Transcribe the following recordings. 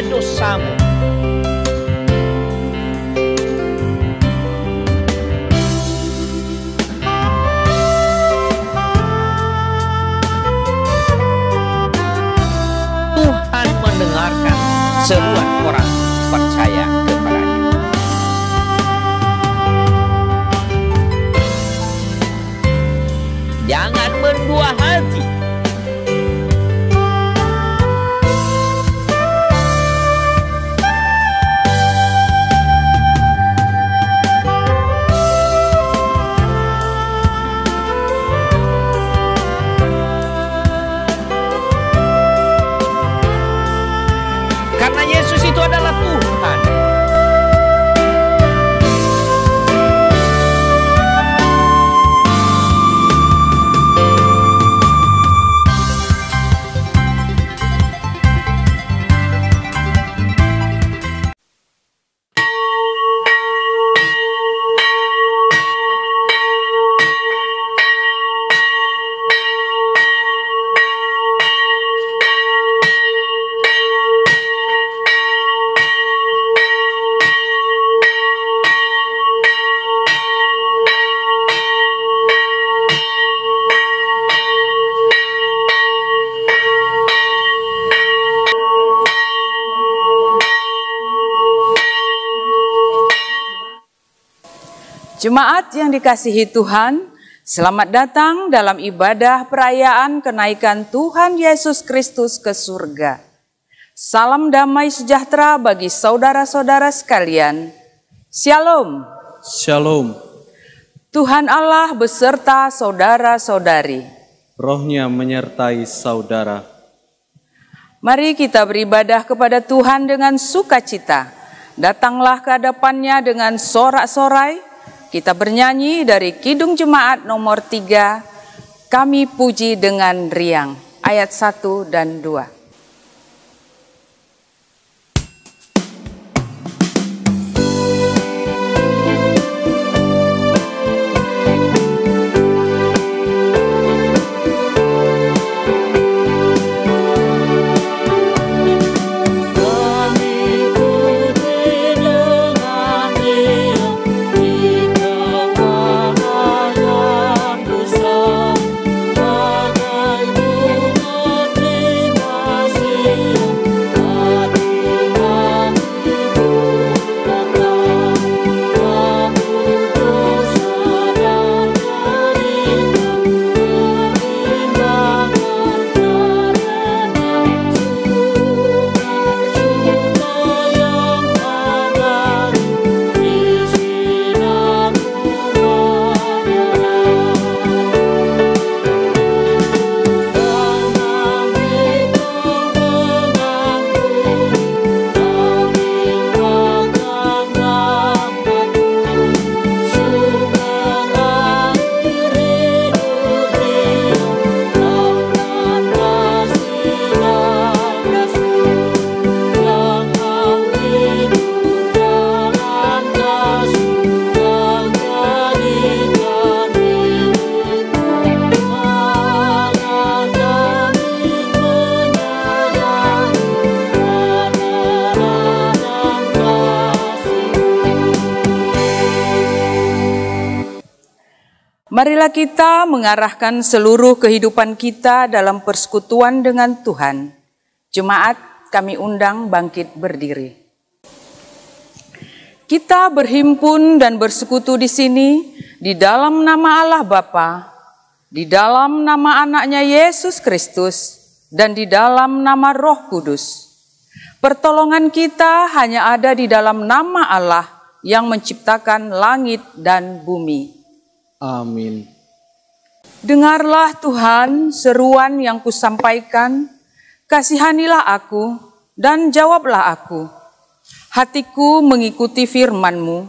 dosamu. Tuhan mendengarkan seruan orang percaya kepadanya. Jangan berbuah hati. Karena Yesus itu adalah Tuhan. Jemaat yang dikasihi Tuhan, selamat datang dalam ibadah perayaan kenaikan Tuhan Yesus Kristus ke surga. Salam damai sejahtera bagi saudara-saudara sekalian. Shalom. Shalom. Tuhan Allah beserta saudara-saudari. Rohnya menyertai saudara. Mari kita beribadah kepada Tuhan dengan sukacita. Datanglah ke hadapannya dengan sorak-sorai. Kita bernyanyi dari Kidung Jemaat nomor 3, Kami Puji dengan Riang, ayat 1 dan 2. Marilah kita mengarahkan seluruh kehidupan kita dalam persekutuan dengan Tuhan. Jemaat, kami undang bangkit berdiri. Kita berhimpun dan bersekutu di sini di dalam nama Allah Bapa, di dalam nama anaknya Yesus Kristus, dan di dalam nama Roh Kudus. Pertolongan kita hanya ada di dalam nama Allah yang menciptakan langit dan bumi. Amin. Dengarlah Tuhan seruan yang kusampaikan, kasihanilah aku dan jawablah aku. Hatiku mengikuti firman-Mu,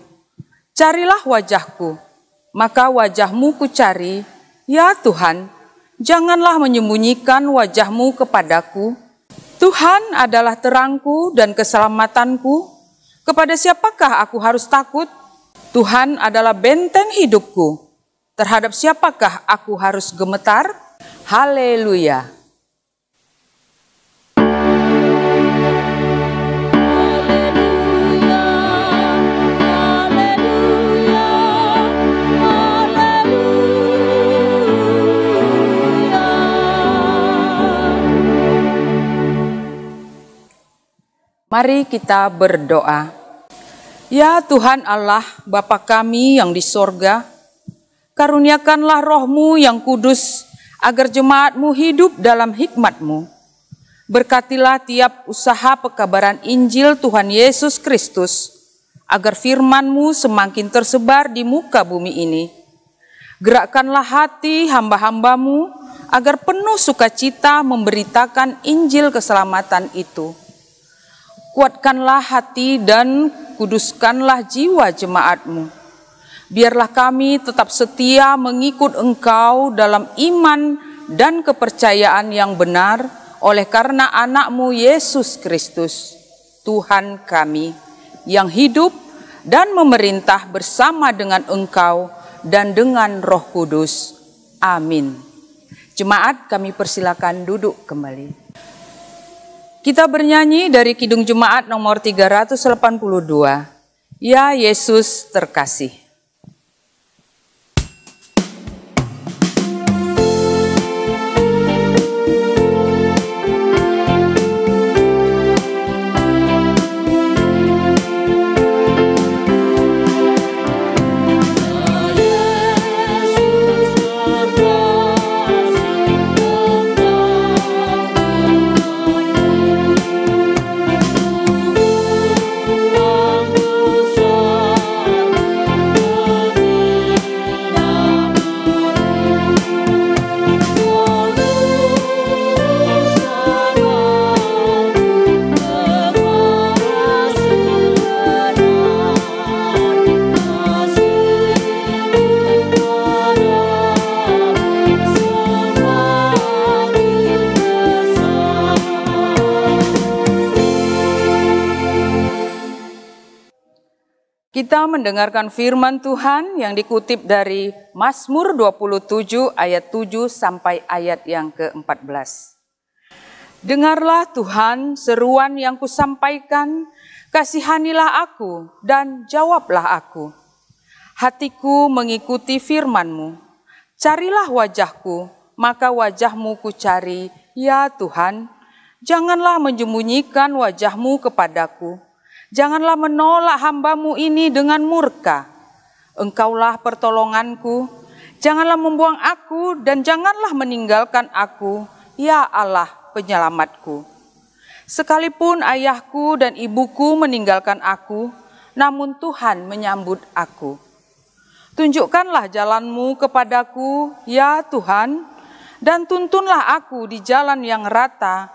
carilah wajahku, maka wajah-Mu kucari, ya Tuhan, janganlah menyembunyikan wajah-Mu kepadaku. Tuhan adalah terangku dan keselamatanku, kepada siapakah aku harus takut? Tuhan adalah benteng hidupku. Terhadap siapakah aku harus gemetar? Haleluya. Mari kita berdoa. Ya Tuhan Allah, Bapa kami yang di sorga, karuniakanlah roh-Mu yang kudus, agar jemaat-Mu hidup dalam hikmat-Mu. Berkatilah tiap usaha pekabaran Injil Tuhan Yesus Kristus, agar firman-Mu semakin tersebar di muka bumi ini. Gerakkanlah hati hamba-hamba-Mu, agar penuh sukacita memberitakan Injil keselamatan itu. Kuatkanlah hati dan kuduskanlah jiwa jemaat-Mu. Biarlah kami tetap setia mengikut Engkau dalam iman dan kepercayaan yang benar oleh karena anak-Mu Yesus Kristus, Tuhan kami, yang hidup dan memerintah bersama dengan Engkau dan dengan Roh Kudus. Amin. Jemaat, kami persilakan duduk kembali. Kita bernyanyi dari Kidung Jemaat nomor 382. Ya Yesus terkasih. Kita mendengarkan firman Tuhan yang dikutip dari Mazmur 27 ayat 7 sampai ayat yang ke-14. Dengarlah Tuhan seruan yang kusampaikan, kasihanilah aku dan jawablah aku. Hatiku mengikuti firman-Mu. Carilah wajah-Ku, maka wajah-Mu kucari, ya Tuhan. Janganlah menyembunyikan wajah-Mu kepadaku. Janganlah menolak hamba-Mu ini dengan murka. Engkaulah pertolonganku. Janganlah membuang aku dan janganlah meninggalkan aku, ya Allah penyelamatku. Sekalipun ayahku dan ibuku meninggalkan aku, namun Tuhan menyambut aku. Tunjukkanlah jalan-Mu kepadaku, ya Tuhan, dan tuntunlah aku di jalan yang rata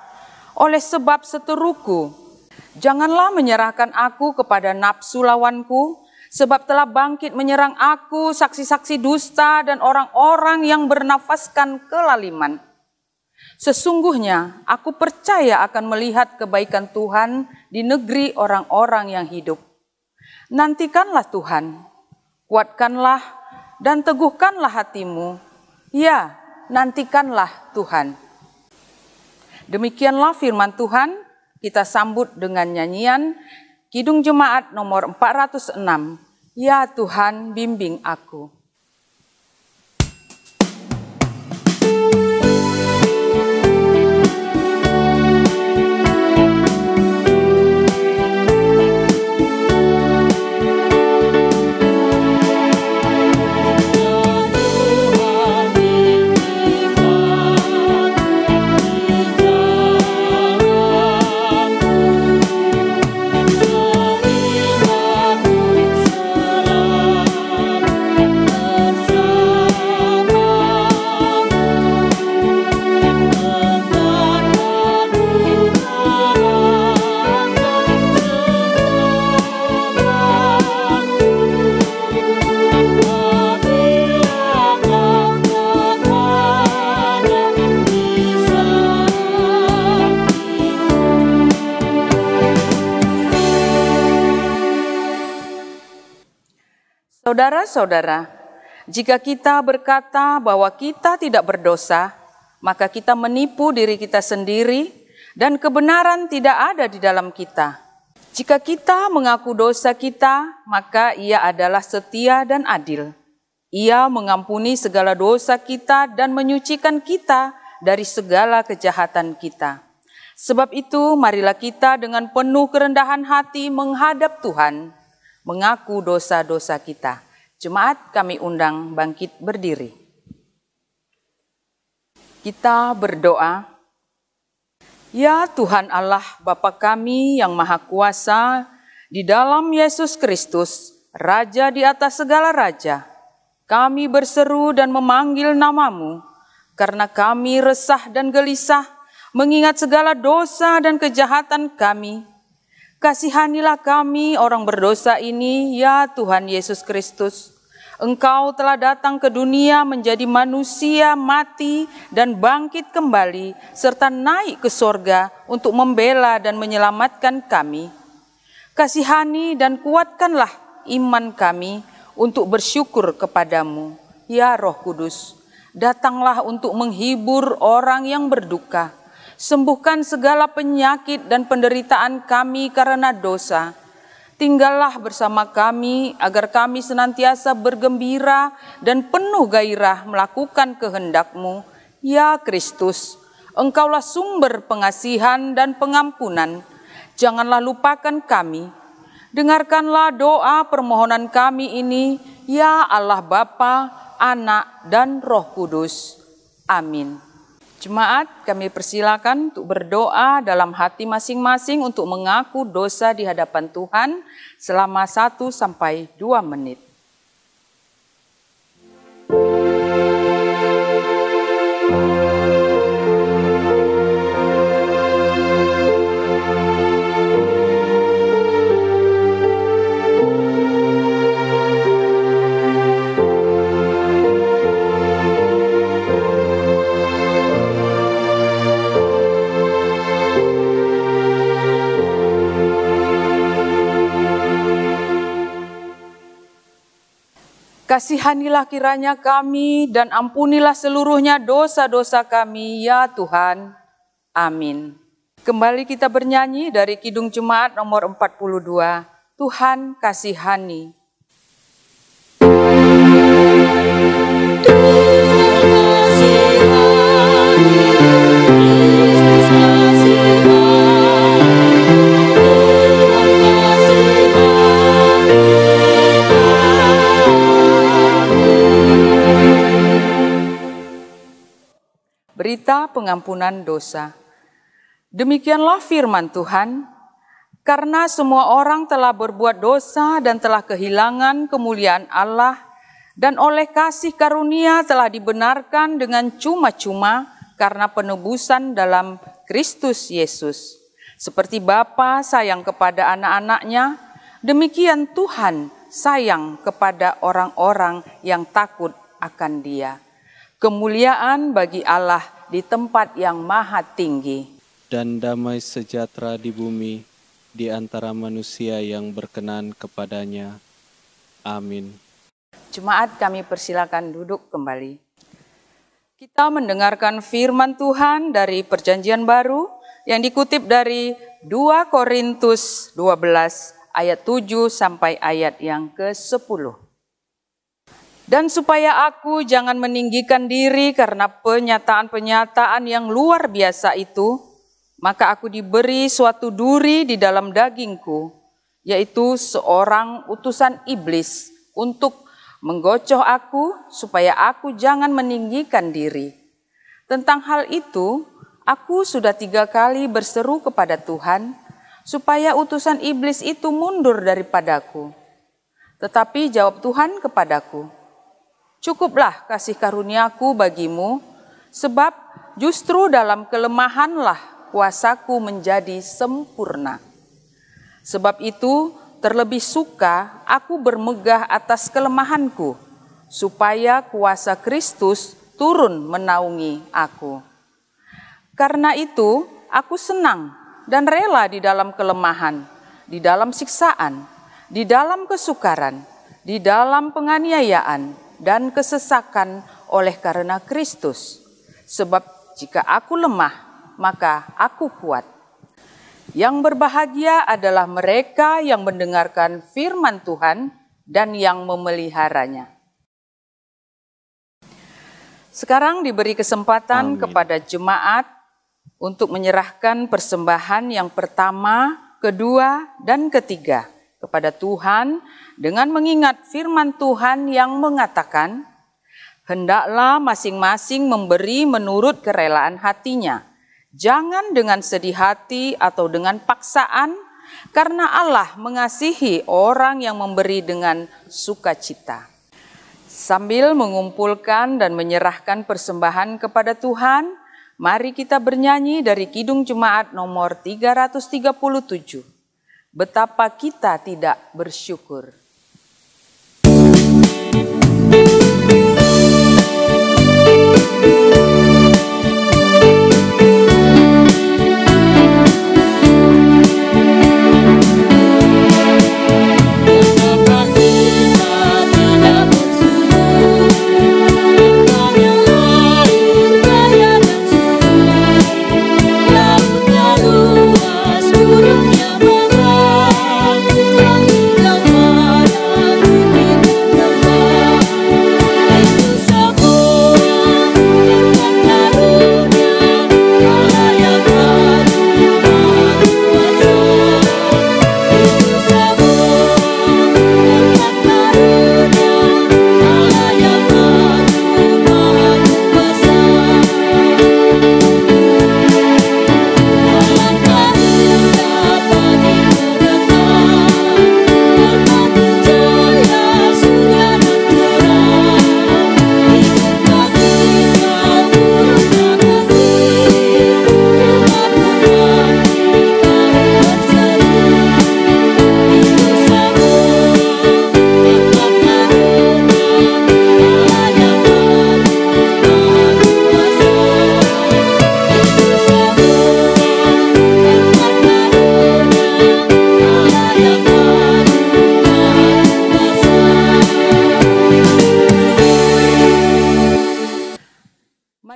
oleh sebab seteruku. Janganlah menyerahkan aku kepada nafsu lawanku, sebab telah bangkit menyerang aku saksi-saksi dusta dan orang-orang yang bernafaskan kelaliman. Sesungguhnya aku percaya akan melihat kebaikan Tuhan di negeri orang-orang yang hidup. Nantikanlah Tuhan, kuatkanlah dan teguhkanlah hatimu. Ya, nantikanlah Tuhan. Demikianlah firman Tuhan. Kita sambut dengan nyanyian Kidung Jemaat nomor 406. Ya Tuhan, bimbing aku. Saudara-saudara, jika kita berkata bahwa kita tidak berdosa, maka kita menipu diri kita sendiri dan kebenaran tidak ada di dalam kita. Jika kita mengaku dosa kita, maka Ia adalah setia dan adil. Ia mengampuni segala dosa kita dan menyucikan kita dari segala kejahatan kita. Sebab itu, marilah kita dengan penuh kerendahan hati menghadap Tuhan, mengaku dosa-dosa kita. Jemaat, kami undang bangkit berdiri. Kita berdoa. Ya Tuhan Allah Bapa kami yang Maha Kuasa, di dalam Yesus Kristus, Raja di atas segala raja, kami berseru dan memanggil nama-Mu, karena kami resah dan gelisah, mengingat segala dosa dan kejahatan kami. Kasihanilah kami orang berdosa ini, ya Tuhan Yesus Kristus. Engkau telah datang ke dunia menjadi manusia, mati dan bangkit kembali, serta naik ke sorga untuk membela dan menyelamatkan kami. Kasihani dan kuatkanlah iman kami untuk bersyukur kepadamu, ya Roh Kudus. Datanglah untuk menghibur orang yang berduka. Sembuhkan segala penyakit dan penderitaan kami karena dosa. Tinggallah bersama kami agar kami senantiasa bergembira dan penuh gairah melakukan kehendak-Mu. Ya Kristus, Engkaulah sumber pengasihan dan pengampunan. Janganlah lupakan kami. Dengarkanlah doa permohonan kami ini, ya Allah Bapa, Anak, dan Roh Kudus. Amin. Jemaat, kami persilakan untuk berdoa dalam hati masing-masing untuk mengaku dosa di hadapan Tuhan selama 1 sampai 2 menit. Kasihanilah kiranya kami dan ampunilah seluruhnya dosa-dosa kami, ya Tuhan. Amin. Kembali kita bernyanyi dari Kidung Jemaat nomor 42, Tuhan kasihani. Berita pengampunan dosa. Demikianlah firman Tuhan, karena semua orang telah berbuat dosa dan telah kehilangan kemuliaan Allah, dan oleh kasih karunia telah dibenarkan dengan cuma-cuma karena penebusan dalam Kristus Yesus. Seperti Bapa sayang kepada anak-anaknya, demikian Tuhan sayang kepada orang-orang yang takut akan Dia. Kemuliaan bagi Allah di tempat yang maha tinggi. Dan damai sejahtera di bumi di antara manusia yang berkenan kepadanya. Amin. Jemaat, kami persilakan duduk kembali. Kita mendengarkan firman Tuhan dari Perjanjian Baru yang dikutip dari 2 Korintus 12 ayat 7 sampai ayat yang ke-10. Dan supaya aku jangan meninggikan diri karena penyataan-penyataan yang luar biasa itu, maka aku diberi suatu duri di dalam dagingku, yaitu seorang utusan iblis untuk menggocoh aku supaya aku jangan meninggikan diri. Tentang hal itu, aku sudah 3 kali berseru kepada Tuhan supaya utusan iblis itu mundur daripadaku. Tetapi jawab Tuhan kepadaku, cukuplah kasih karuniaku bagimu, sebab justru dalam kelemahanlah kuasaku menjadi sempurna. Sebab itu terlebih suka aku bermegah atas kelemahanku, supaya kuasa Kristus turun menaungi aku. Karena itu aku senang dan rela di dalam kelemahan, di dalam siksaan, di dalam kesukaran, di dalam penganiayaan, dan kesesakan oleh karena Kristus. Sebab jika aku lemah, maka aku kuat. Yang berbahagia adalah mereka yang mendengarkan firman Tuhan dan yang memeliharanya. Sekarang diberi kesempatan kepada jemaat untuk menyerahkan persembahan yang pertama, kedua, dan ketiga kepada Tuhan dengan mengingat firman Tuhan yang mengatakan, hendaklah masing-masing memberi menurut kerelaan hatinya, jangan dengan sedih hati atau dengan paksaan, karena Allah mengasihi orang yang memberi dengan sukacita. Sambil mengumpulkan dan menyerahkan persembahan kepada Tuhan, mari kita bernyanyi dari Kidung Jemaat nomor 337. Betapa kita tidak bersyukur.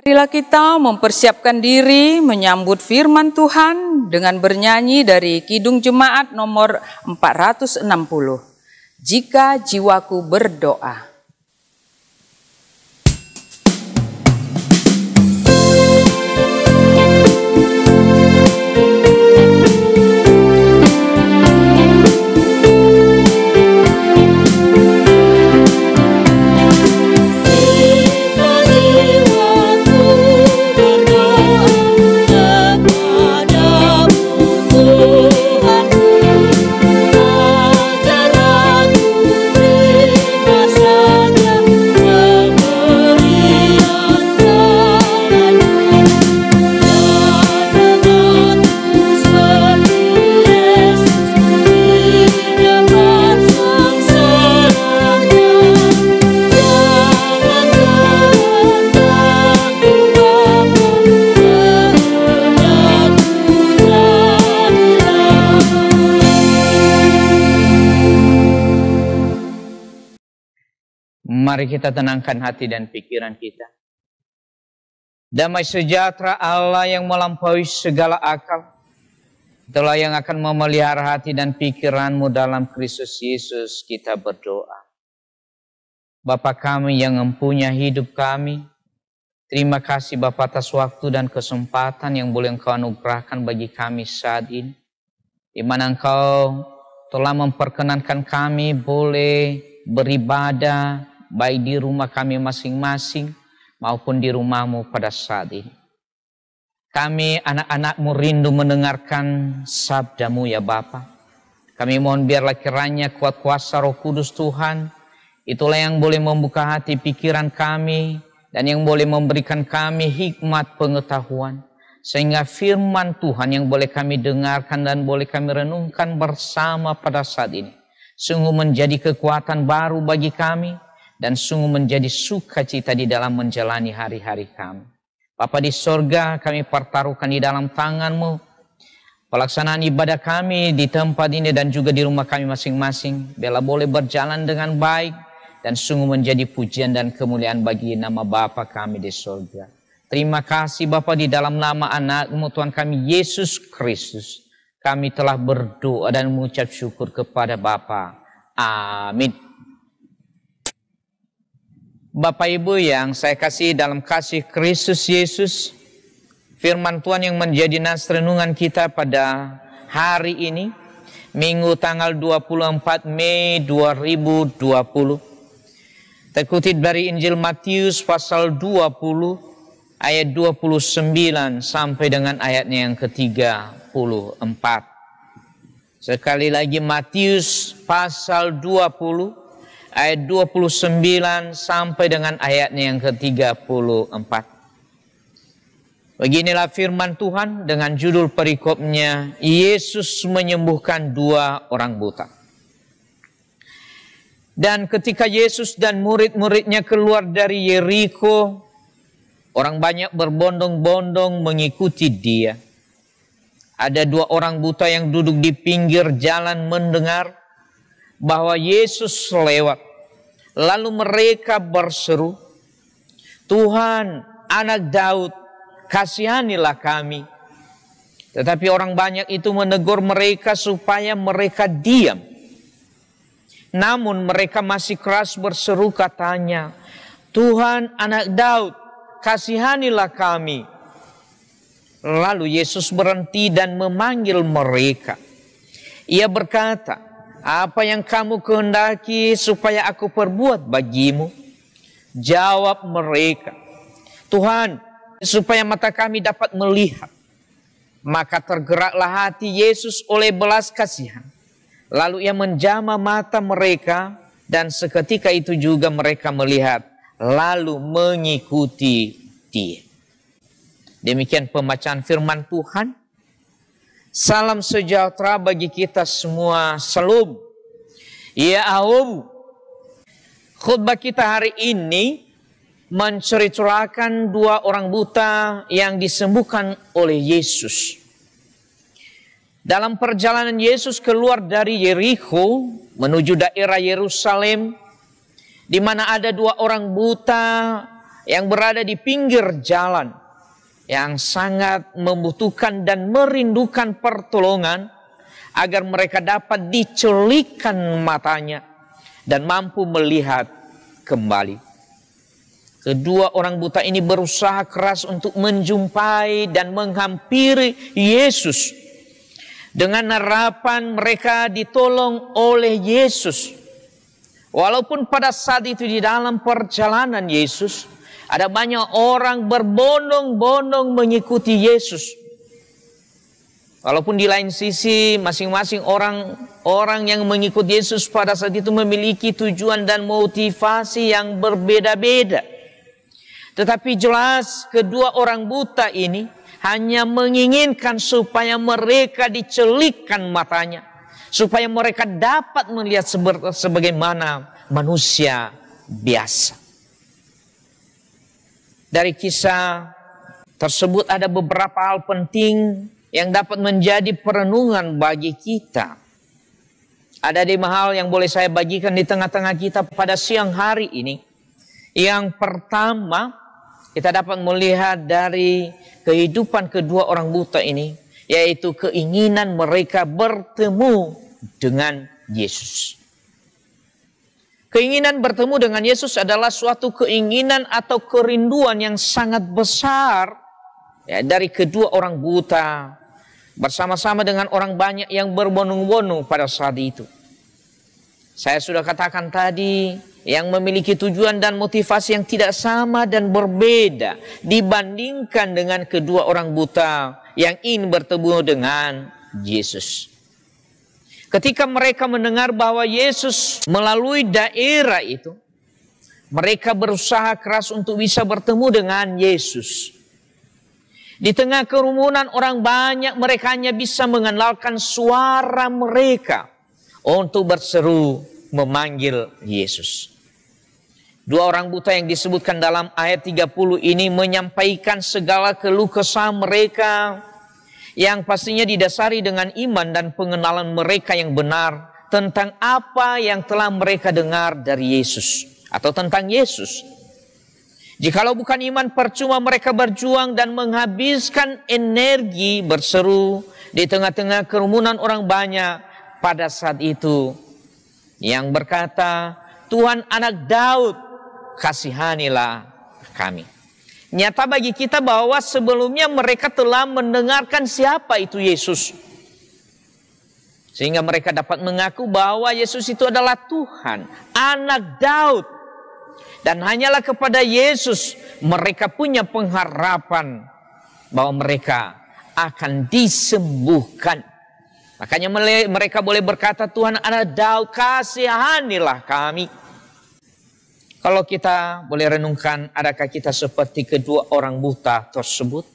Marilah kita mempersiapkan diri menyambut firman Tuhan dengan bernyanyi dari Kidung Jemaat nomor 460. Jika jiwaku berdoa. Mari kita tenangkan hati dan pikiran kita. Damai sejahtera Allah yang melampaui segala akal, itulah yang akan memelihara hati dan pikiranmu dalam Kristus Yesus. Kita berdoa. Bapa kami yang mempunyai hidup kami, terima kasih Bapa atas waktu dan kesempatan yang boleh Engkau anugerahkan bagi kami saat ini, di mana Engkau telah memperkenankan kami boleh beribadah, baik di rumah kami masing-masing maupun di rumahmu pada saat ini. Kami anak-anakmu rindu mendengarkan sabdamu ya Bapa. Kami mohon biarlah kiranya kuat kuasa Roh Kudus Tuhan, itulah yang boleh membuka hati pikiran kami dan yang boleh memberikan kami hikmat pengetahuan. Sehingga firman Tuhan yang boleh kami dengarkan dan boleh kami renungkan bersama pada saat ini, sungguh menjadi kekuatan baru bagi kami, dan sungguh menjadi sukacita di dalam menjalani hari-hari kami. Bapa di sorga, kami pertaruhkan di dalam tangan-Mu pelaksanaan ibadah kami di tempat ini dan juga di rumah kami masing-masing. Biarlah boleh berjalan dengan baik dan sungguh menjadi pujian dan kemuliaan bagi nama Bapa kami di sorga. Terima kasih Bapa, di dalam nama anak-Mu Tuhan kami Yesus Kristus, kami telah berdoa dan mengucap syukur kepada Bapa. Amin. Bapak Ibu yang saya kasih dalam kasih Kristus Yesus, firman Tuhan yang menjadi nas renungan kita pada hari ini, Minggu tanggal 24 Mei 2020. Terkutip dari Injil Matius pasal 20 ayat 29 sampai dengan ayatnya yang ke-34. Sekali lagi Matius pasal 20 ayat 29 sampai dengan ayatnya yang ke-34. Beginilah firman Tuhan dengan judul perikopnya, Yesus menyembuhkan 2 orang buta. Dan ketika Yesus dan murid-muridnya keluar dari Yeriko, orang banyak berbondong-bondong mengikuti dia. Ada 2 orang buta yang duduk di pinggir jalan mendengar bahwa Yesus lewat. Lalu mereka berseru, "Tuhan, Anak Daud, kasihanilah kami." Tetapi orang banyak itu menegur mereka supaya mereka diam. Namun mereka masih keras berseru katanya, "Tuhan, Anak Daud, kasihanilah kami." Lalu Yesus berhenti dan memanggil mereka. Ia berkata, "Apa yang kamu kehendaki supaya aku perbuat bagimu?" Jawab mereka, "Tuhan, supaya mata kami dapat melihat." Maka tergeraklah hati Yesus oleh belas kasihan. Lalu ia menjamah mata mereka, dan seketika itu juga mereka melihat, lalu mengikuti dia. Demikian pembacaan firman Tuhan. Salam sejahtera bagi kita semua. Salam. Ya Aum. Khutbah kita hari ini menceritakan 2 orang buta yang disembuhkan oleh Yesus. Dalam perjalanan Yesus keluar dari Yeriko menuju daerah Yerusalem, di mana ada 2 orang buta yang berada di pinggir jalan, yang sangat membutuhkan dan merindukan pertolongan agar mereka dapat dicelikkan matanya dan mampu melihat kembali. Kedua orang buta ini berusaha keras untuk menjumpai dan menghampiri Yesus, dengan harapan mereka ditolong oleh Yesus. Walaupun pada saat itu di dalam perjalanan Yesus, ada banyak orang berbondong-bondong mengikuti Yesus. Walaupun di lain sisi masing-masing orang yang mengikuti Yesus pada saat itu memiliki tujuan dan motivasi yang berbeda-beda. Tetapi jelas kedua orang buta ini hanya menginginkan supaya mereka dicelikkan matanya, supaya mereka dapat melihat sebagaimana manusia biasa. Dari kisah tersebut ada beberapa hal penting yang dapat menjadi perenungan bagi kita. Ada 5 hal yang boleh saya bagikan di tengah-tengah kita pada siang hari ini. Yang pertama, kita dapat melihat dari kehidupan kedua orang buta ini, yaitu keinginan mereka bertemu dengan Yesus. Keinginan bertemu dengan Yesus adalah suatu keinginan atau kerinduan yang sangat besar dari kedua orang buta, bersama-sama dengan orang banyak yang berbondong-bondong pada saat itu. Saya sudah katakan tadi, yang memiliki tujuan dan motivasi yang tidak sama dan berbeda dibandingkan dengan kedua orang buta yang ingin bertemu dengan Yesus. Ketika mereka mendengar bahwa Yesus melalui daerah itu, mereka berusaha keras untuk bisa bertemu dengan Yesus. Di tengah kerumunan orang banyak, mereka hanya bisa mengandalkan suara mereka untuk berseru memanggil Yesus. 2 orang buta yang disebutkan dalam ayat 30 ini menyampaikan segala keluh kesah mereka yang pastinya didasari dengan iman dan pengenalan mereka yang benar tentang apa yang telah mereka dengar dari Yesus atau tentang Yesus. Jikalau bukan iman, percuma mereka berjuang dan menghabiskan energi berseru di tengah-tengah kerumunan orang banyak pada saat itu, yang berkata, "Tuhan, Anak Daud, kasihanilah kami." Nyata bagi kita bahwa sebelumnya mereka telah mendengarkan siapa itu Yesus. Sehingga mereka dapat mengaku bahwa Yesus itu adalah Tuhan, anak Daud. Dan hanyalah kepada Yesus mereka punya pengharapan bahwa mereka akan disembuhkan. Makanya mereka boleh berkata, Tuhan anak Daud, kasihanilah kami. Kalau kita boleh renungkan, adakah kita seperti kedua orang buta tersebut?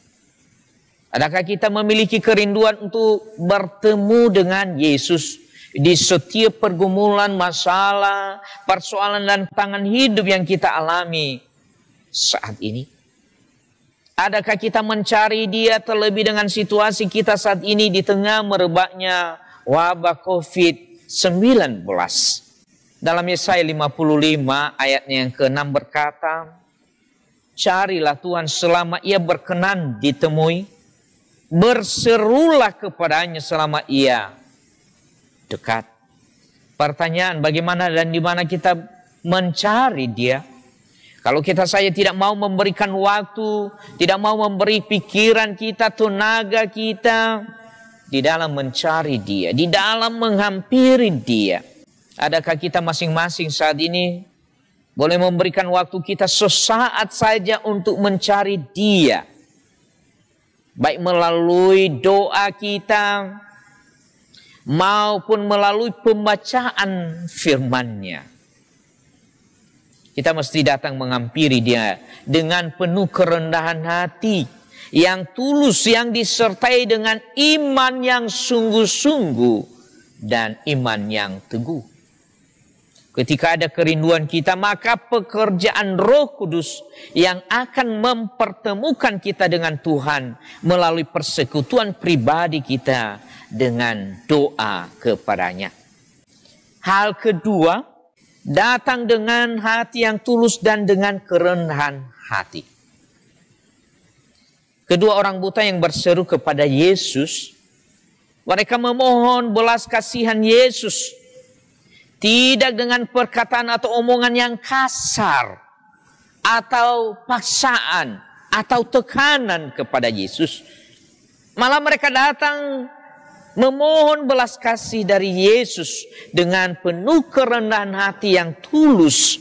Adakah kita memiliki kerinduan untuk bertemu dengan Yesus di setiap pergumulan, masalah, persoalan dan tantangan hidup yang kita alami saat ini? Adakah kita mencari Dia terlebih dengan situasi kita saat ini di tengah merebaknya wabah COVID-19? Dalam Yesaya 55 ayatnya yang ke-6 berkata, carilah Tuhan selama Ia berkenan ditemui, berserulah kepadanya selama Ia dekat. Pertanyaan, bagaimana dan di mana kita mencari Dia? Kalau kita saja tidak mau memberikan waktu, tidak mau memberi pikiran kita, tenaga kita di dalam mencari Dia, di dalam menghampiri Dia. Adakah kita masing-masing saat ini boleh memberikan waktu kita sesaat saja untuk mencari Dia? Baik melalui doa kita maupun melalui pembacaan firman-Nya. Kita mesti datang menghampiri Dia dengan penuh kerendahan hati yang tulus, yang disertai dengan iman yang sungguh-sungguh dan iman yang teguh. Ketika ada kerinduan kita, maka pekerjaan Roh Kudus yang akan mempertemukan kita dengan Tuhan melalui persekutuan pribadi kita dengan doa kepadanya. Hal kedua, datang dengan hati yang tulus dan dengan kerendahan hati. Kedua orang buta yang berseru kepada Yesus, mereka memohon belas kasihan Yesus. Tidak dengan perkataan atau omongan yang kasar, atau paksaan, atau tekanan kepada Yesus. Malah mereka datang memohon belas kasih dari Yesus dengan penuh kerendahan hati yang tulus.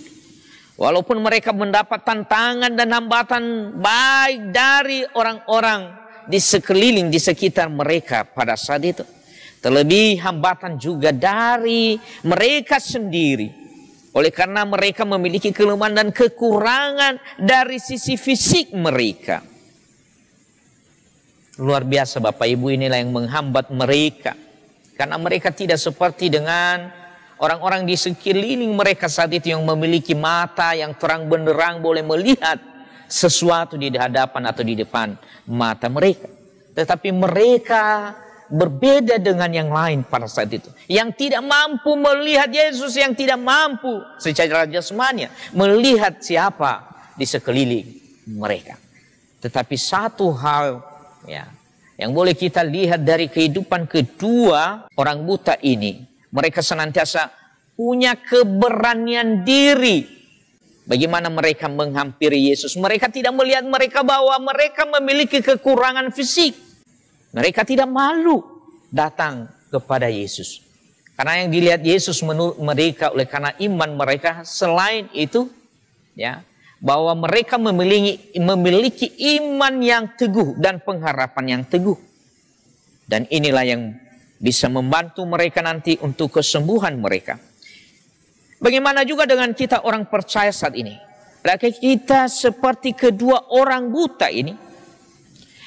Walaupun mereka mendapat tantangan dan hambatan baik dari orang-orang di sekeliling, di sekitar mereka pada saat itu. Terlebih hambatan juga dari mereka sendiri. Oleh karena mereka memiliki kelemahan dan kekurangan dari sisi fisik mereka. Luar biasa Bapak Ibu, inilah yang menghambat mereka. Karena mereka tidak seperti dengan orang-orang di sekeliling mereka saat itu yang memiliki mata yang terang benderang boleh melihat sesuatu di hadapan atau di depan mata mereka. Tetapi mereka berbeda dengan yang lain pada saat itu. Yang tidak mampu melihat Yesus, yang tidak mampu secara jasmani melihat siapa di sekeliling mereka. Tetapi satu hal yang boleh kita lihat dari kehidupan kedua orang buta ini, mereka senantiasa punya keberanian diri. Bagaimana mereka menghampiri Yesus? Mereka tidak melihat mereka bahwa mereka memiliki kekurangan fisik. Mereka tidak malu datang kepada Yesus. Karena yang dilihat Yesus menurut mereka oleh karena iman mereka. Selain itu, bahwa mereka memiliki iman yang teguh dan pengharapan yang teguh. Dan inilah yang bisa membantu mereka nanti untuk kesembuhan mereka. Bagaimana juga dengan kita orang percaya saat ini? Apakah kita seperti kedua orang buta ini?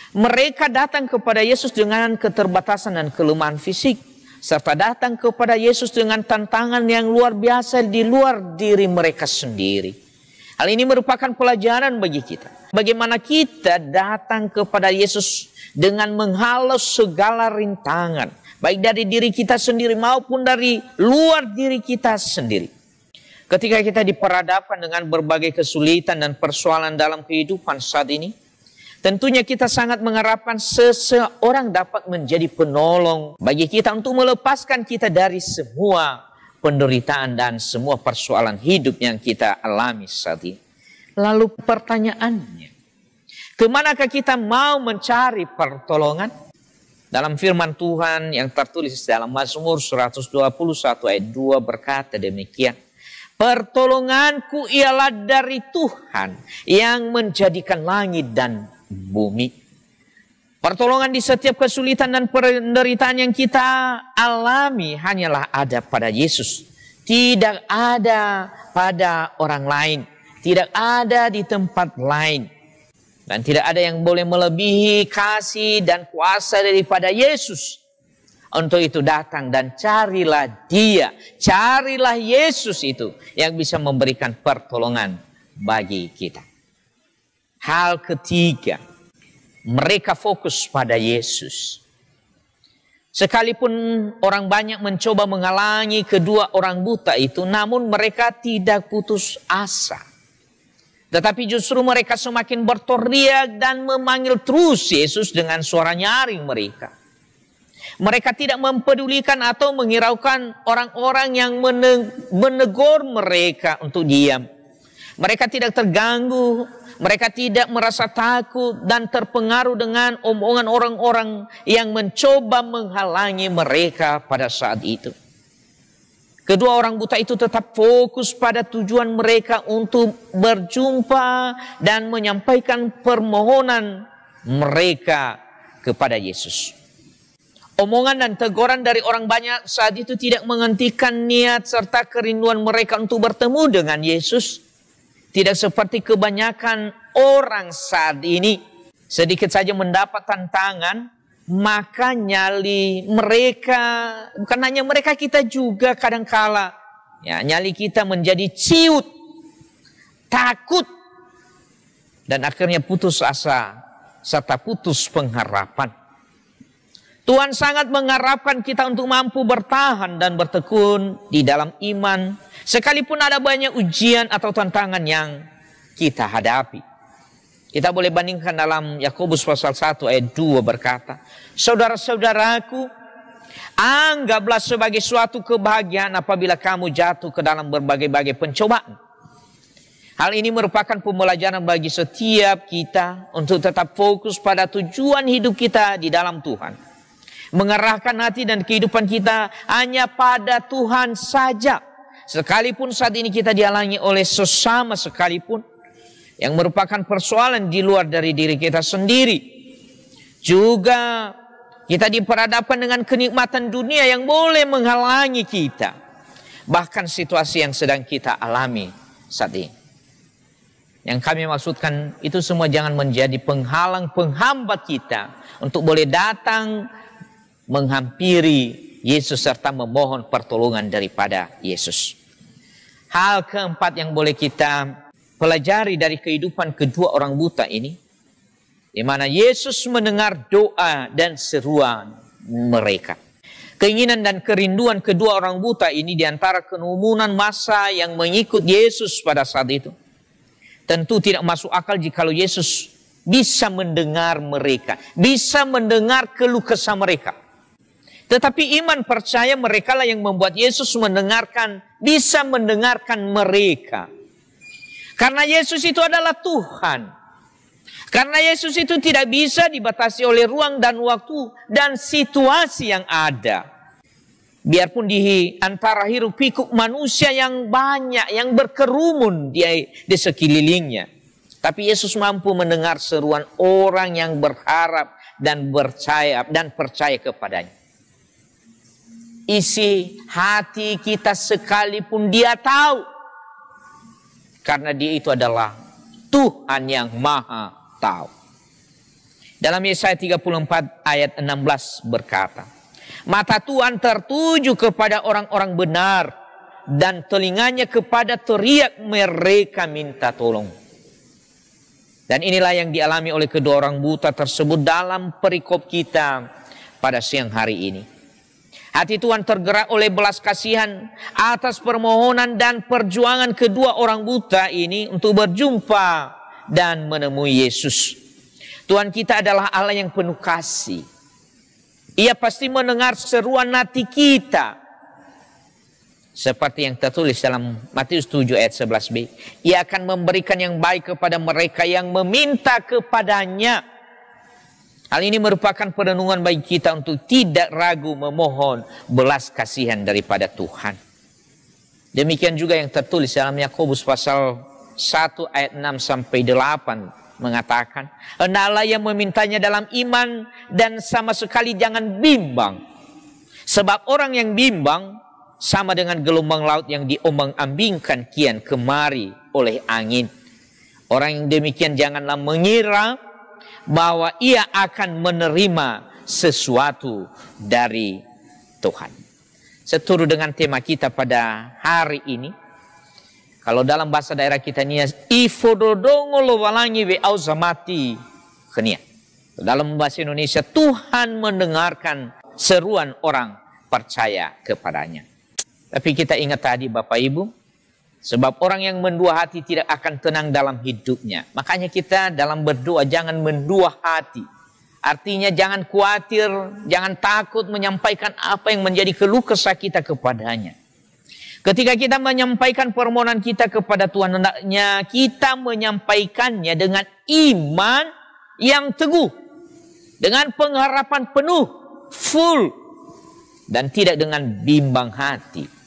Mereka datang kepada Yesus dengan keterbatasan dan kelemahan fisik. Serta datang kepada Yesus dengan tantangan yang luar biasa di luar diri mereka sendiri. Hal ini merupakan pelajaran bagi kita. Bagaimana kita datang kepada Yesus dengan menghalau segala rintangan. Baik dari diri kita sendiri maupun dari luar diri kita sendiri. Ketika kita diperhadapkan dengan berbagai kesulitan dan persoalan dalam kehidupan saat ini, tentunya kita sangat mengharapkan seseorang dapat menjadi penolong bagi kita untuk melepaskan kita dari semua penderitaan dan semua persoalan hidup yang kita alami saat ini. Lalu pertanyaannya, Kemanakah kita mau mencari pertolongan? Dalam firman Tuhan yang tertulis dalam Mazmur 121 ayat 2 berkata demikian. Pertolonganku ialah dari Tuhan yang menjadikan langit dan bumi. Pertolongan di setiap kesulitan dan penderitaan yang kita alami hanyalah ada pada Yesus. Tidak ada pada orang lain. Tidak ada di tempat lain. Dan tidak ada yang boleh melebihi kasih dan kuasa daripada Yesus. Untuk itu datang dan carilah Dia. Carilah Yesus itu yang bisa memberikan pertolongan bagi kita. Hal ketiga, mereka fokus pada Yesus. Sekalipun orang banyak mencoba menghalangi kedua orang buta itu, namun mereka tidak putus asa. Tetapi justru mereka semakin berteriak dan memanggil terus Yesus dengan suara nyaring mereka. Mereka tidak mempedulikan atau menghiraukan orang-orang yang menegur mereka untuk diam. Mereka tidak terganggu, mereka tidak merasa takut dan terpengaruh dengan omongan orang-orang yang mencoba menghalangi mereka pada saat itu. Kedua orang buta itu tetap fokus pada tujuan mereka untuk berjumpa dan menyampaikan permohonan mereka kepada Yesus. Omongan dan teguran dari orang banyak saat itu tidak menghentikan niat serta kerinduan mereka untuk bertemu dengan Yesus. Tidak seperti kebanyakan orang saat ini, sedikit saja mendapat tantangan, maka nyali mereka, bukan hanya mereka, kita juga kadangkala ya, nyali kita menjadi ciut, takut, dan akhirnya putus asa serta putus pengharapan. Tuhan sangat mengharapkan kita untuk mampu bertahan dan bertekun di dalam iman, sekalipun ada banyak ujian atau tantangan yang kita hadapi. Kita boleh bandingkan dalam Yakobus pasal 1 ayat 2 berkata, saudara-saudaraku, anggaplah sebagai suatu kebahagiaan apabila kamu jatuh ke dalam berbagai-bagai pencobaan. Hal ini merupakan pembelajaran bagi setiap kita untuk tetap fokus pada tujuan hidup kita di dalam Tuhan. Mengarahkan hati dan kehidupan kita hanya pada Tuhan saja. Sekalipun saat ini kita dihalangi oleh sesama sekalipun, yang merupakan persoalan di luar dari diri kita sendiri. Juga kita diperhadapkan dengan kenikmatan dunia yang boleh menghalangi kita. Bahkan situasi yang sedang kita alami saat ini. Yang kami maksudkan itu semua jangan menjadi penghalang, penghambat kita untuk boleh datang menghampiri Yesus serta memohon pertolongan daripada Yesus. Hal keempat yang boleh kita pelajari dari kehidupan kedua orang buta ini, di mana Yesus mendengar doa dan seruan mereka. Keinginan dan kerinduan kedua orang buta ini di antara kerumunan massa yang mengikut Yesus pada saat itu. Tentu tidak masuk akal jikalau Yesus bisa mendengar mereka, bisa mendengar keluh kesah mereka. Tetapi iman percaya mereka lah yang membuat Yesus mendengarkan, bisa mendengarkan mereka. Karena Yesus itu adalah Tuhan. Karena Yesus itu tidak bisa dibatasi oleh ruang dan waktu dan situasi yang ada. Biarpun di antara hiruk pikuk manusia yang banyak, yang berkerumun di sekelilingnya. Tapi Yesus mampu mendengar seruan orang yang berharap dan percaya kepadanya. Isi hati kita sekalipun Dia tahu. Karena Dia itu adalah Tuhan yang Maha Tahu. Dalam Yesaya 34 ayat 16 berkata, mata Tuhan tertuju kepada orang-orang benar dan telinganya kepada teriak mereka minta tolong. Dan inilah yang dialami oleh kedua orang buta tersebut dalam perikop kita pada siang hari ini. Hati Tuhan tergerak oleh belas kasihan atas permohonan dan perjuangan kedua orang buta ini untuk berjumpa dan menemui Yesus. Tuhan kita adalah Allah yang penuh kasih. Ia pasti mendengar seruan hati kita. Seperti yang tertulis dalam Matius 7 ayat 11b. Ia akan memberikan yang baik kepada mereka yang meminta kepadanya. Hal ini merupakan perenungan bagi kita untuk tidak ragu memohon belas kasihan daripada Tuhan. Demikian juga yang tertulis dalam Yakobus pasal 1 ayat 6 sampai 8 mengatakan, hendaklah yang memintanya dalam iman dan sama sekali jangan bimbang. Sebab orang yang bimbang sama dengan gelombang laut yang diombang-ambingkan kian kemari oleh angin. Orang yang demikian janganlah mengira bahwa ia akan menerima sesuatu dari Tuhan. Seturut dengan tema kita pada hari ini, kalau dalam bahasa daerah kita nias ifododongo lo walangi we auzamati kenia. Dalam bahasa Indonesia, Tuhan mendengarkan seruan orang percaya kepadanya. Tapi kita ingat tadi Bapak Ibu, sebab orang yang mendua hati tidak akan tenang dalam hidupnya. Makanya kita dalam berdoa jangan mendua hati. Artinya jangan khawatir, jangan takut menyampaikan apa yang menjadi keluh kesah kita kepadanya. Ketika kita menyampaikan permohonan kita kepada Tuhan, hendaknya kita menyampaikannya dengan iman yang teguh, dengan pengharapan penuh, full, dan tidak dengan bimbang hati.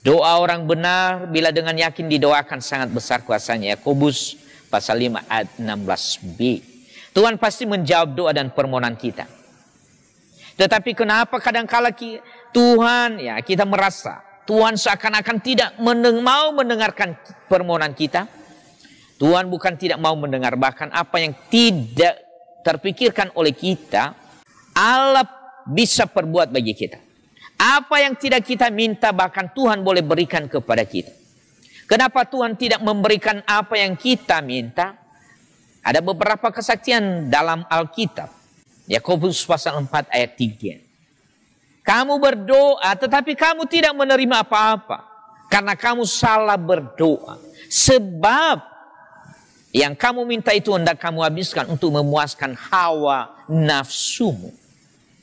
Doa orang benar bila dengan yakin didoakan sangat besar kuasanya. Yakobus pasal 5 ayat 16b. Tuhan pasti menjawab doa dan permohonan kita. Tetapi kenapa kadangkala Tuhan, ya kita merasa Tuhan seakan-akan tidak mau mendengarkan permohonan kita. Tuhan bukan tidak mau mendengar, bahkan apa yang tidak terpikirkan oleh kita, Allah bisa perbuat bagi kita. Apa yang tidak kita minta bahkan Tuhan boleh berikan kepada kita. Kenapa Tuhan tidak memberikan apa yang kita minta? Ada beberapa kesaksian dalam Alkitab. Yakobus pasal 4 ayat 3. Kamu berdoa tetapi kamu tidak menerima apa-apa. Karena kamu salah berdoa. Sebab yang kamu minta itu hendak kamu habiskan untuk memuaskan hawa nafsumu.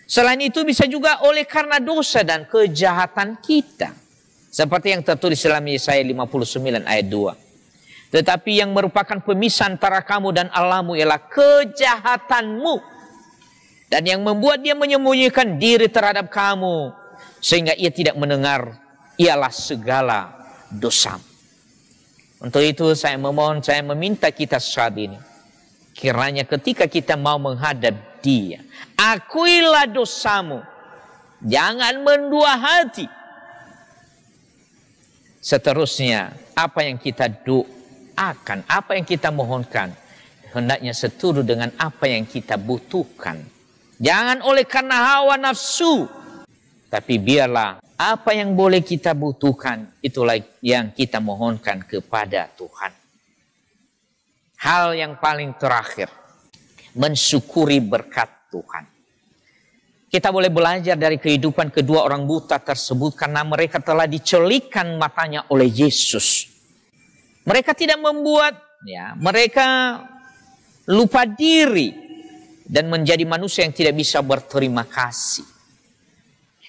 Selain itu bisa juga oleh karena dosa dan kejahatan kita. Seperti yang tertulis dalam Yesaya 59 ayat 2. Tetapi yang merupakan pemisah antara kamu dan Allahmu ialah kejahatanmu. Dan yang membuat dia menyembunyikan diri terhadap kamu, sehingga ia tidak mendengar, ialah segala dosamu. Untuk itu saya memohon, saya meminta kita saat ini. Kiranya ketika kita mau menghadap Dia, akuilah dosamu, jangan mendua hati. Seterusnya, apa yang kita doakan, apa yang kita mohonkan, hendaknya seturut dengan apa yang kita butuhkan. Jangan oleh karena hawa nafsu, tapi biarlah apa yang boleh kita butuhkan, itulah yang kita mohonkan kepada Tuhan. Hal yang paling terakhir, mensyukuri berkat Tuhan. Kita boleh belajar dari kehidupan kedua orang buta tersebut karena mereka telah dicelikan matanya oleh Yesus. Mereka tidak membuat, mereka lupa diri dan menjadi manusia yang tidak bisa berterima kasih.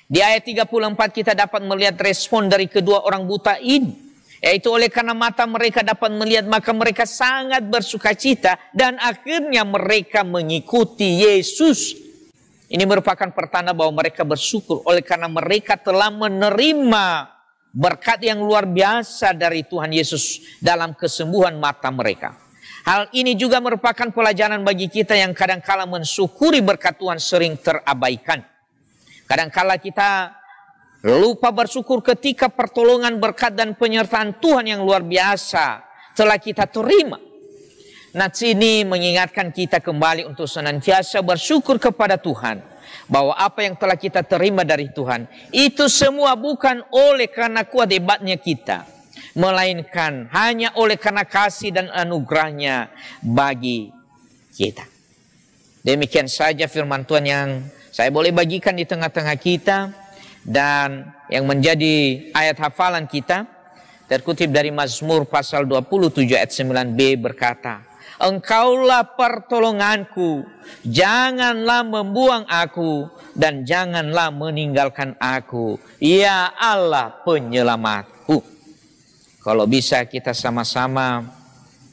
Di ayat 34 kita dapat melihat respon dari kedua orang buta ini. Yaitu oleh karena mata mereka dapat melihat, maka mereka sangat bersukacita dan akhirnya mereka mengikuti Yesus. Ini merupakan pertanda bahwa mereka bersyukur oleh karena mereka telah menerima berkat yang luar biasa dari Tuhan Yesus dalam kesembuhan mata mereka. Hal ini juga merupakan pelajaran bagi kita yang kadangkala mensyukuri berkat Tuhan sering terabaikan. Kadangkala kita lupa bersyukur ketika pertolongan, berkat dan penyertaan Tuhan yang luar biasa telah kita terima. Nats ini mengingatkan kita kembali untuk senantiasa bersyukur kepada Tuhan. Bahwa apa yang telah kita terima dari Tuhan, itu semua bukan oleh karena kuat hebatnya kita. Melainkan hanya oleh karena kasih dan anugerahnya bagi kita. Demikian saja firman Tuhan yang saya boleh bagikan di tengah-tengah kita. Dan yang menjadi ayat hafalan kita terkutip dari Mazmur pasal 27 ayat 9b berkata, Engkaulah pertolonganku, janganlah membuang aku, dan janganlah meninggalkan aku, ya Allah penyelamatku. Kalau bisa kita sama-sama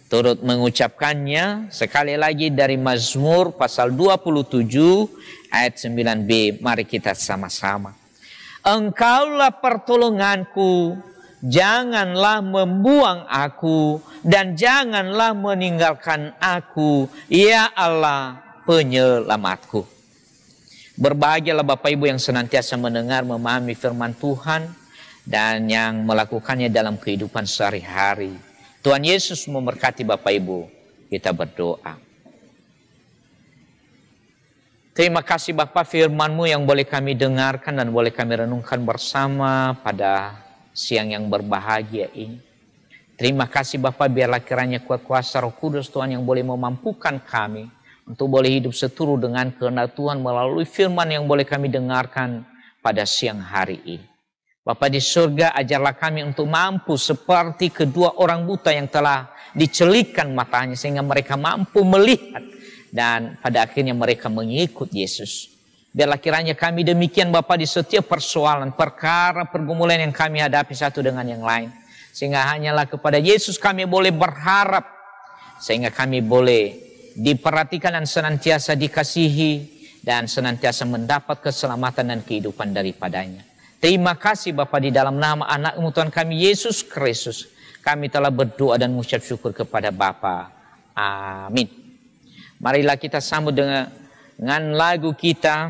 turut mengucapkannya sekali lagi dari Mazmur pasal 27 ayat 9b. Mari kita sama-sama. Engkaulah pertolonganku, janganlah membuang aku, dan janganlah meninggalkan aku, ya Allah penyelamatku. Berbahagialah Bapak Ibu yang senantiasa mendengar, memahami firman Tuhan, dan yang melakukannya dalam kehidupan sehari-hari. Tuhan Yesus memberkati Bapak Ibu. Kita berdoa. Terima kasih Bapak, firman-Mu yang boleh kami dengarkan dan boleh kami renungkan bersama pada siang yang berbahagia ini. Terima kasih Bapak, biarlah kiranya kuat kuasa Roh Kudus Tuhan yang boleh memampukan kami untuk boleh hidup seturut dengan kehendak Tuhan melalui firman yang boleh kami dengarkan pada siang hari ini. Bapa di surga, ajarlah kami untuk mampu seperti kedua orang buta yang telah dicelikkan matanya sehingga mereka mampu melihat dan pada akhirnya mereka mengikut Yesus. Biarlah kiranya kami demikian Bapa di setiap persoalan, perkara, pergumulan yang kami hadapi satu dengan yang lain. Sehingga hanyalah kepada Yesus kami boleh berharap, sehingga kami boleh diperhatikan dan senantiasa dikasihi dan senantiasa mendapat keselamatan dan kehidupan daripadanya. Terima kasih Bapa, di dalam nama anak-Mu Tuhan kami Yesus Kristus kami telah berdoa dan mengucap syukur kepada Bapa. Amin. Marilah kita sambut dengan lagu kita.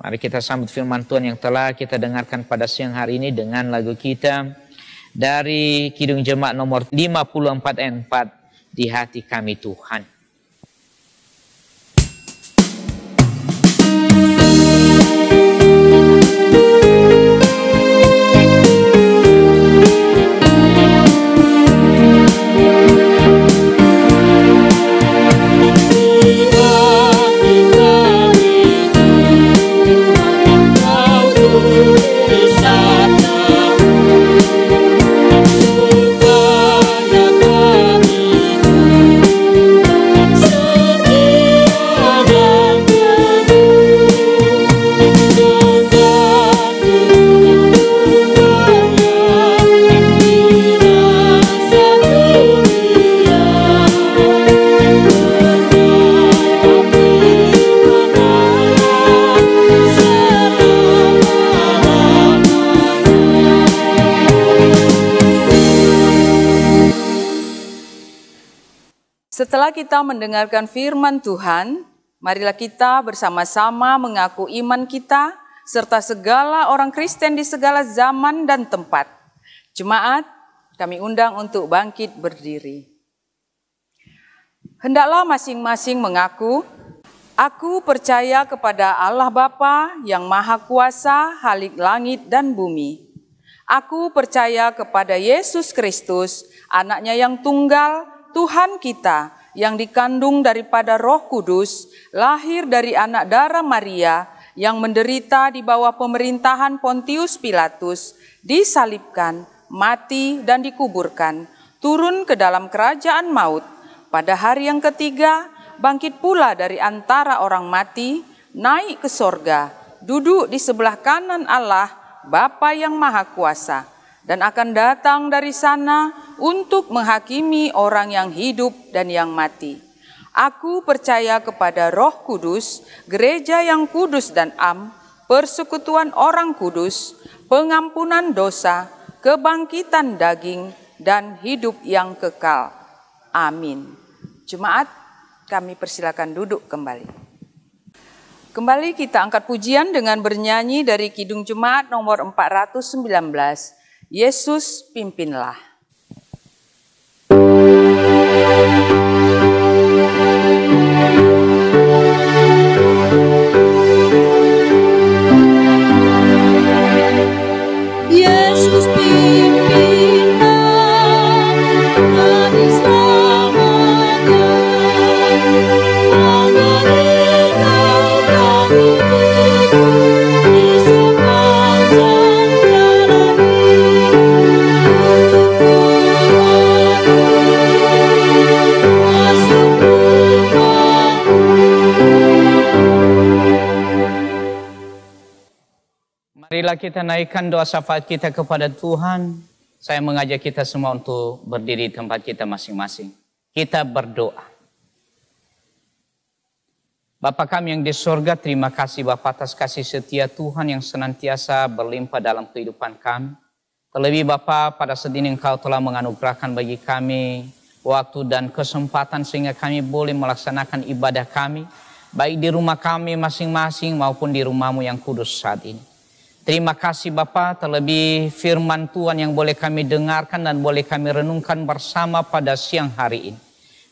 Mari kita sambut firman Tuhan yang telah kita dengarkan pada siang hari ini dengan lagu kita dari Kidung Jemaat nomor 54 ayat 4, Di Hati Kami Tuhan. Setelah kita mendengarkan firman Tuhan, marilah kita bersama-sama mengaku iman kita serta segala orang Kristen di segala zaman dan tempat. Jemaat, kami undang untuk bangkit berdiri. Hendaklah masing-masing mengaku, aku percaya kepada Allah Bapa yang Maha Kuasa, Khalik langit dan bumi. Aku percaya kepada Yesus Kristus, Anaknya yang tunggal, Tuhan kita, yang dikandung daripada Roh Kudus, lahir dari anak darah Maria, yang menderita di bawah pemerintahan Pontius Pilatus, disalibkan, mati dan dikuburkan, turun ke dalam kerajaan maut. Pada hari yang ketiga, bangkit pula dari antara orang mati, naik ke sorga, duduk di sebelah kanan Allah, Bapa yang Maha Kuasa, dan akan datang dari sana untuk menghakimi orang yang hidup dan yang mati. Aku percaya kepada Roh Kudus, gereja yang kudus dan am, persekutuan orang kudus, pengampunan dosa, kebangkitan daging, dan hidup yang kekal. Amin. Jemaat, kami persilakan duduk kembali. Kembali kita angkat pujian dengan bernyanyi dari Kidung Jemaat nomor 419. Yesus pimpinlah. Yesus pimpinlah kami selamanya, agar Engkau kami di sepanjang jalan hidup. Marilah kita naikkan doa syafaat kita kepada Tuhan. Saya mengajak kita semua untuk berdiri di tempat kita masing-masing. Kita berdoa. Bapa kami yang di surga, terima kasih Bapa atas kasih setia Tuhan yang senantiasa berlimpah dalam kehidupan kami. Terlebih Bapa, pada saat ini Engkau telah menganugerahkan bagi kami waktu dan kesempatan sehingga kami boleh melaksanakan ibadah kami, baik di rumah kami masing-masing maupun di rumah-Mu yang kudus saat ini. Terima kasih Bapa, terlebih firman Tuhan yang boleh kami dengarkan dan boleh kami renungkan bersama pada siang hari ini.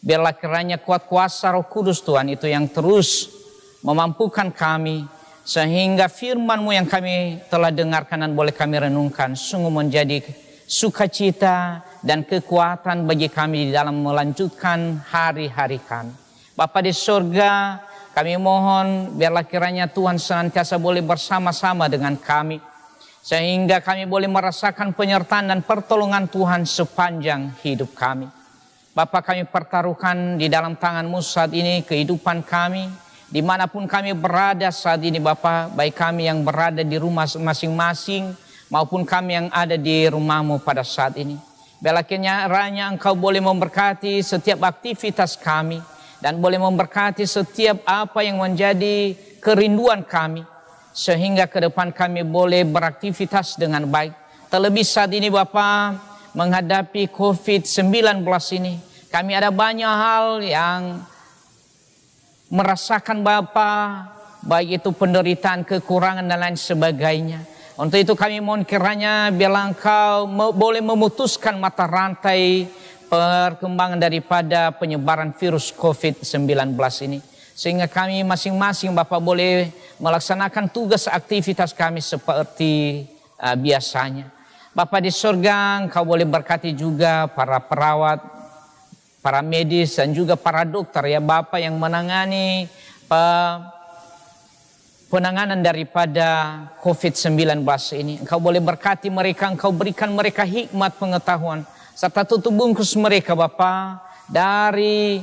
Biarlah kiranya kuat kuasa Roh Kudus Tuhan itu yang terus memampukan kami, sehingga firman-Mu yang kami telah dengarkan dan boleh kami renungkan sungguh menjadi sukacita dan kekuatan bagi kami di dalam melanjutkan hari-hari kami. Bapa di surga, kami mohon biarlah kiranya Tuhan senantiasa boleh bersama-sama dengan kami, sehingga kami boleh merasakan penyertaan dan pertolongan Tuhan sepanjang hidup kami. Bapa, kami pertaruhkan di dalam tangan-Mu saat ini kehidupan kami, dimanapun kami berada saat ini Bapa, baik kami yang berada di rumah masing-masing maupun kami yang ada di rumah-Mu pada saat ini. Biarlah kiranya Engkau boleh memberkati setiap aktivitas kami, dan boleh memberkati setiap apa yang menjadi kerinduan kami, sehingga ke depan kami boleh beraktivitas dengan baik. Terlebih saat ini Bapa, menghadapi COVID-19 ini, kami ada banyak hal yang merasakan Bapa, baik itu penderitaan, kekurangan dan lain sebagainya. Untuk itu kami mohon kiranya biarlah Engkau boleh memutuskan mata rantai perkembangan daripada penyebaran virus COVID-19 ini. Sehingga kami masing-masing Bapak boleh melaksanakan tugas aktivitas kami seperti biasanya. Bapak di surga, Engkau boleh berkati juga para perawat, para medis dan juga para dokter ya Bapak yang menangani penanganan daripada COVID-19 ini. Engkau boleh berkati mereka, Engkau berikan mereka hikmat pengetahuan, serta tutup bungkus mereka Bapa dari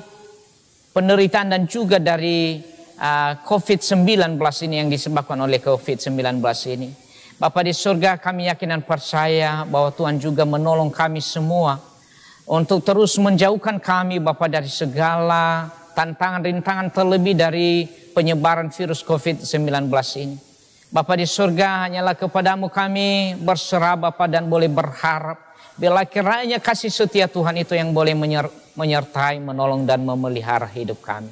penderitaan dan juga dari COVID-19 ini yang disebabkan oleh COVID-19 ini. Bapa di surga, kami yakin dan percaya bahwa Tuhan juga menolong kami semua untuk terus menjauhkan kami Bapa dari segala tantangan rintangan, terlebih dari penyebaran virus COVID-19 ini. Bapa di surga, hanyalah kepadamu kami berserah Bapa dan boleh berharap. Bila kiranya kasih setia Tuhan itu yang boleh menyertai, menolong dan memelihara hidup kami.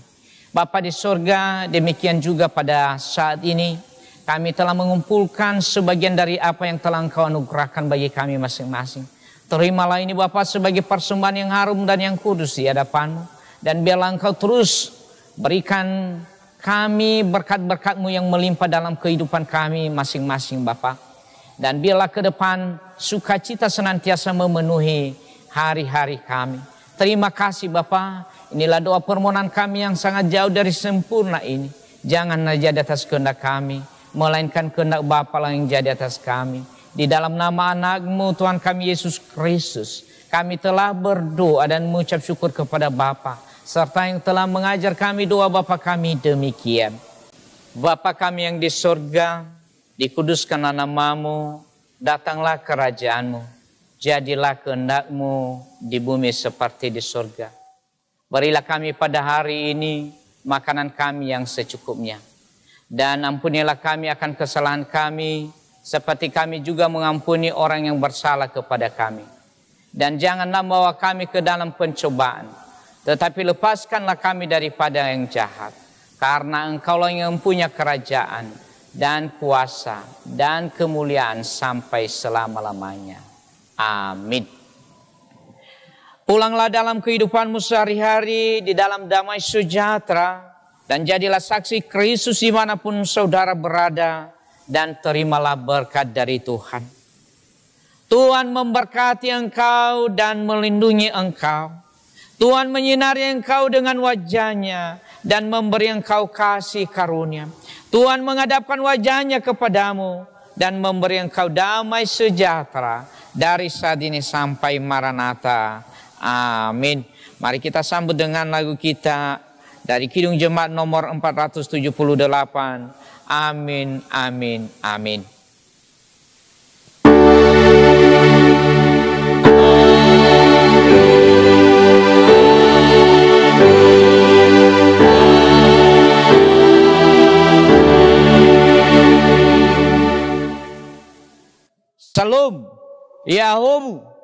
Bapa di surga, demikian juga pada saat ini kami telah mengumpulkan sebagian dari apa yang telah Engkau anugerahkan bagi kami masing-masing. Terimalah ini Bapa sebagai persembahan yang harum dan yang kudus di hadapan-Mu. Dan biarlah Engkau terus berikan kami berkat-berkat-Mu yang melimpah dalam kehidupan kami masing-masing Bapa. Dan biarlah ke depan sukacita senantiasa memenuhi hari-hari kami. Terima kasih Bapa. Inilah doa permohonan kami yang sangat jauh dari sempurna ini. Janganlah jadi atas kehendak kami, melainkan kehendak Bapa lah yang jadi atas kami. Di dalam nama anak-Mu Tuhan kami Yesus Kristus, kami telah berdoa dan mengucap syukur kepada Bapa, serta yang telah mengajar kami doa Bapa kami demikian. Bapa kami yang di surga, dikuduskanlah nama-Mu, datanglah kerajaan-Mu, jadilah kehendak-Mu di bumi seperti di surga. Berilah kami pada hari ini makanan kami yang secukupnya. Dan ampunilah kami akan kesalahan kami, seperti kami juga mengampuni orang yang bersalah kepada kami. Dan janganlah bawa kami ke dalam pencobaan, tetapi lepaskanlah kami daripada yang jahat. Karena Engkaulah yang mempunyai kerajaan dan kuasa dan kemuliaan sampai selama-lamanya. Amin. Pulanglah dalam kehidupanmu sehari-hari di dalam damai sejahtera, dan jadilah saksi Kristus dimanapun saudara berada, dan terimalah berkat dari Tuhan. Tuhan memberkati engkau dan melindungi engkau. Tuhan menyinari engkau dengan wajah-Nya dan memberi engkau kasih karunia. Tuhan menghadapkan wajah-Nya kepadamu dan memberi engkau damai sejahtera dari saat ini sampai Maranatha. Amin. Mari kita sambut dengan lagu kita dari Kidung Jemaat nomor 478. Amin, amin, amin. Shalom. Yahoo.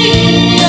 kasih